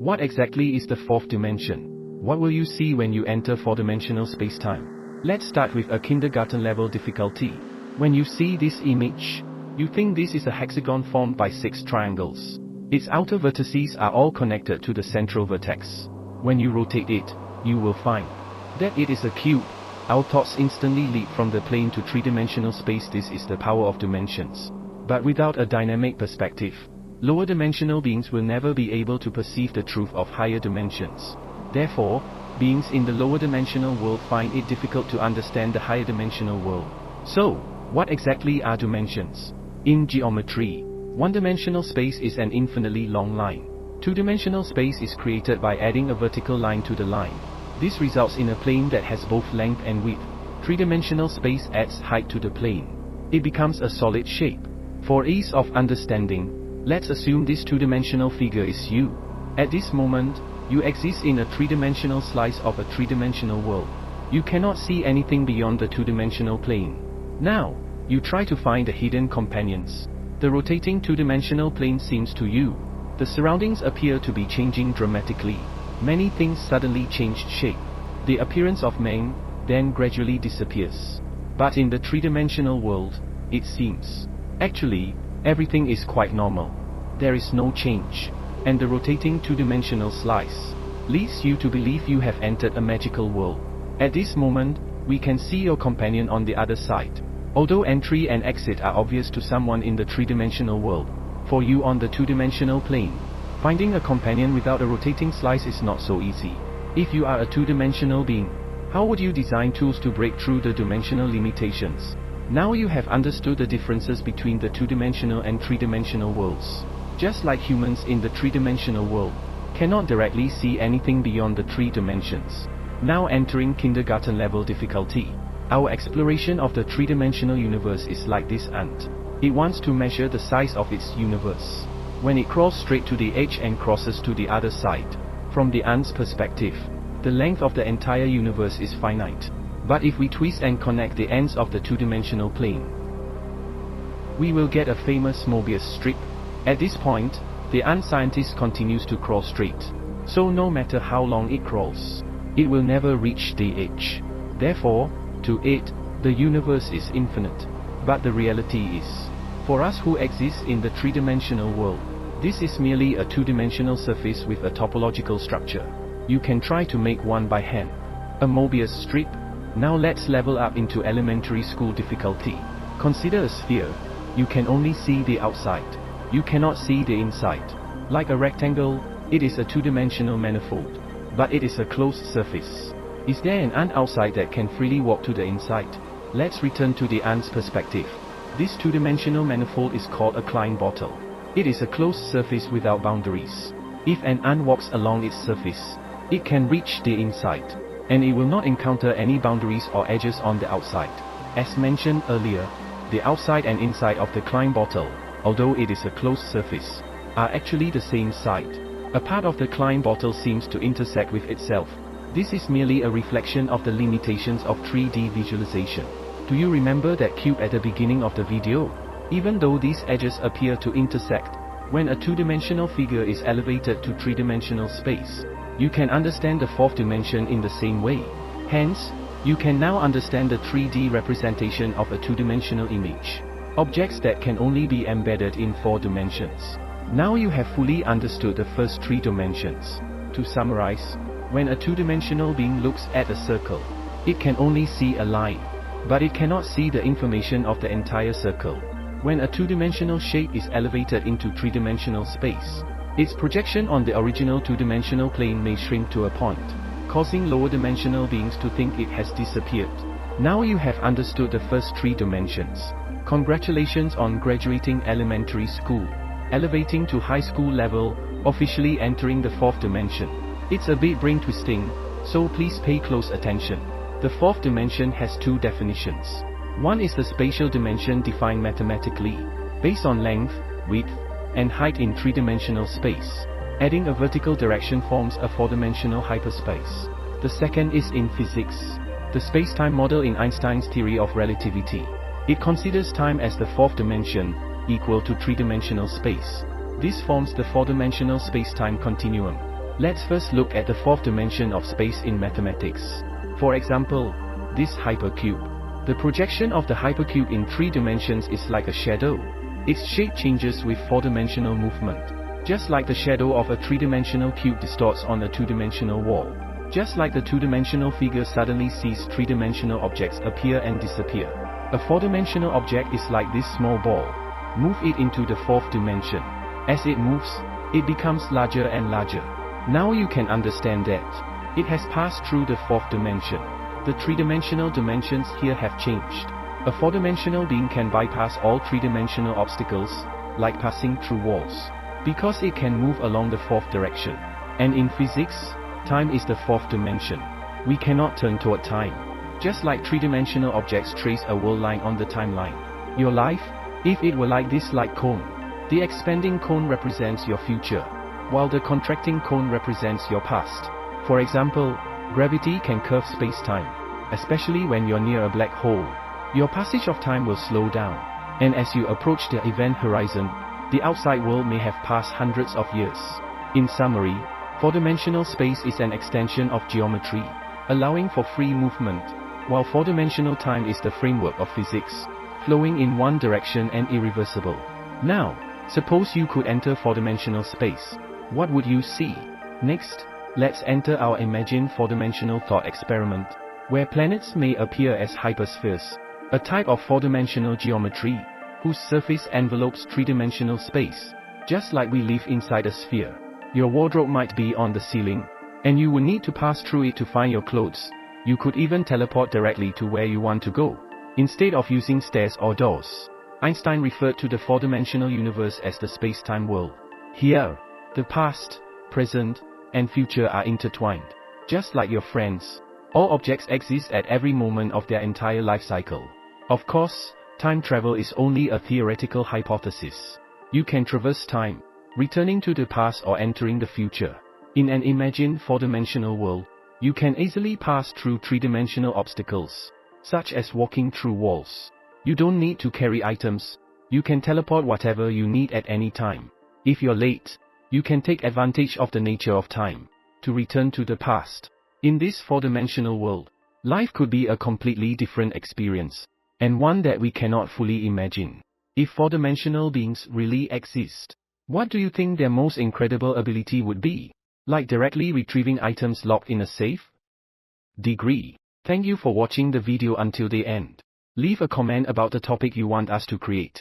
What exactly is the fourth dimension? What will you see when you enter four-dimensional space-time? Let's start with a kindergarten level difficulty. When you see this image, you think this is a hexagon formed by 6 triangles. Its outer vertices are all connected to the central vertex. When you rotate it, you will find that it is a cube. Our thoughts instantly leap from the plane to three-dimensional space. This is the power of dimensions. But without a dynamic perspective, lower dimensional beings will never be able to perceive the truth of higher dimensions. Therefore, beings in the lower dimensional world find it difficult to understand the higher dimensional world. So, what exactly are dimensions? In geometry, one-dimensional space is an infinitely long line. Two-dimensional space is created by adding a vertical line to the line. This results in a plane that has both length and width. Three-dimensional space adds height to the plane. It becomes a solid shape. For ease of understanding, let's assume this two-dimensional figure is you. At this moment, you exist in a three-dimensional slice of a three-dimensional world. You cannot see anything beyond the two-dimensional plane. Now, you try to find the hidden companions. The rotating two-dimensional plane seems to you. The surroundings appear to be changing dramatically. Many things suddenly change shape. The appearance of man then gradually disappears. But in the three-dimensional world, it seems. Actually, everything is quite normal. There is no change. And the rotating two-dimensional slice leads you to believe you have entered a magical world. At this moment, we can see your companion on the other side. Although entry and exit are obvious to someone in the three-dimensional world, for you on the two-dimensional plane, finding a companion without a rotating slice is not so easy. If you are a two-dimensional being, how would you design tools to break through the dimensional limitations? Now you have understood the differences between the two-dimensional and three-dimensional worlds. Just like humans in the three-dimensional world cannot directly see anything beyond the 3 dimensions. Now entering kindergarten level difficulty. Our exploration of the three-dimensional universe is like this ant. It wants to measure the size of its universe. When it crawls straight to the edge and crosses to the other side, from the ant's perspective, the length of the entire universe is finite. But if we twist and connect the ends of the two-dimensional plane, we will get a famous Mobius strip. At this point, the ant scientist continues to crawl straight. So no matter how long it crawls, it will never reach the edge. Therefore, to it, the universe is infinite. But the reality is, for us who exist in the three-dimensional world, this is merely a two-dimensional surface with a topological structure. You can try to make one by hand. A Mobius strip. Now let's level up into elementary school difficulty. Consider a sphere. You can only see the outside. You cannot see the inside. Like a rectangle, it is a two-dimensional manifold. But it is a closed surface. Is there an ant outside that can freely walk to the inside? Let's return to the ant's perspective. This two-dimensional manifold is called a Klein bottle. It is a closed surface without boundaries. If an ant walks along its surface, it can reach the inside, and it will not encounter any boundaries or edges on the outside. As mentioned earlier, the outside and inside of the Klein bottle, although it is a closed surface, are actually the same side. A part of the Klein bottle seems to intersect with itself. This is merely a reflection of the limitations of 3D visualization. Do you remember that cube at the beginning of the video? Even though these edges appear to intersect, when a two-dimensional figure is elevated to three-dimensional space, you can understand the fourth dimension in the same way. Hence, you can now understand the 3D representation of a two-dimensional image. Objects that can only be embedded in 4 dimensions. Now you have fully understood the first 3 dimensions. To summarize, when a two-dimensional being looks at a circle, it can only see a line, but it cannot see the information of the entire circle. When a two-dimensional shape is elevated into three-dimensional space, its projection on the original two-dimensional plane may shrink to a point, causing lower dimensional beings to think it has disappeared. Now you have understood the first 3 dimensions. Congratulations on graduating elementary school, elevating to high school level, officially entering the 4th dimension. It's a bit brain twisting, so please pay close attention. The 4th dimension has 2 definitions. One is the spatial dimension defined mathematically, based on length, width, and height in 3-dimensional space. Adding a vertical direction forms a 4-dimensional hyperspace. The second is in physics, the space-time model in Einstein's theory of relativity. It considers time as the 4th dimension, equal to 3-dimensional space. This forms the 4-dimensional space-time continuum. Let's first look at the fourth dimension of space in mathematics. For example, this hypercube. The projection of the hypercube in 3 dimensions is like a shadow. Its shape changes with 4-dimensional movement. Just like the shadow of a 3-dimensional cube distorts on a 2-dimensional wall. Just like the 2-dimensional figure suddenly sees 3-dimensional objects appear and disappear. A 4-dimensional object is like this small ball. Move it into the 4th dimension. As it moves, it becomes larger and larger. Now you can understand that it has passed through the 4th dimension. The 3-dimensional dimensions here have changed. A 4-dimensional being can bypass all 3-dimensional obstacles, like passing through walls, because it can move along the 4th direction. And in physics, time is the 4th dimension. We cannot turn toward time. Just like 3-dimensional objects trace a world line on the timeline. Your life, if it were like this light cone, the expanding cone represents your future, while the contracting cone represents your past. For example, gravity can curve space-time, especially when you're near a black hole. Your passage of time will slow down, and as you approach the event horizon, the outside world may have passed hundreds of years. In summary, 4-dimensional space is an extension of geometry, allowing for free movement, while 4-dimensional time is the framework of physics, flowing in one direction and irreversible. Now, suppose you could enter 4-dimensional space. What would you see? Next, let's enter our imagined 4-dimensional thought experiment, where planets may appear as hyperspheres, a type of 4-dimensional geometry, whose surface envelopes 3-dimensional space. Just like we live inside a sphere, your wardrobe might be on the ceiling, and you would need to pass through it to find your clothes. You could even teleport directly to where you want to go, instead of using stairs or doors. Einstein referred to the 4-dimensional universe as the space-time world. Here, the past, present, and future are intertwined. Just like your friends, all objects exist at every moment of their entire life cycle. Of course, time travel is only a theoretical hypothesis. You can traverse time, returning to the past or entering the future. In an imagined 4-dimensional world, you can easily pass through 3-dimensional obstacles, such as walking through walls. You don't need to carry items. You can teleport whatever you need at any time. If you're late, you can take advantage of the nature of time to return to the past. In this 4-dimensional world, life could be a completely different experience, and one that we cannot fully imagine. If 4-dimensional beings really exist, what do you think their most incredible ability would be? Like directly retrieving items locked in a safe? Degree. Thank you for watching the video until the end. Leave a comment about the topic you want us to create.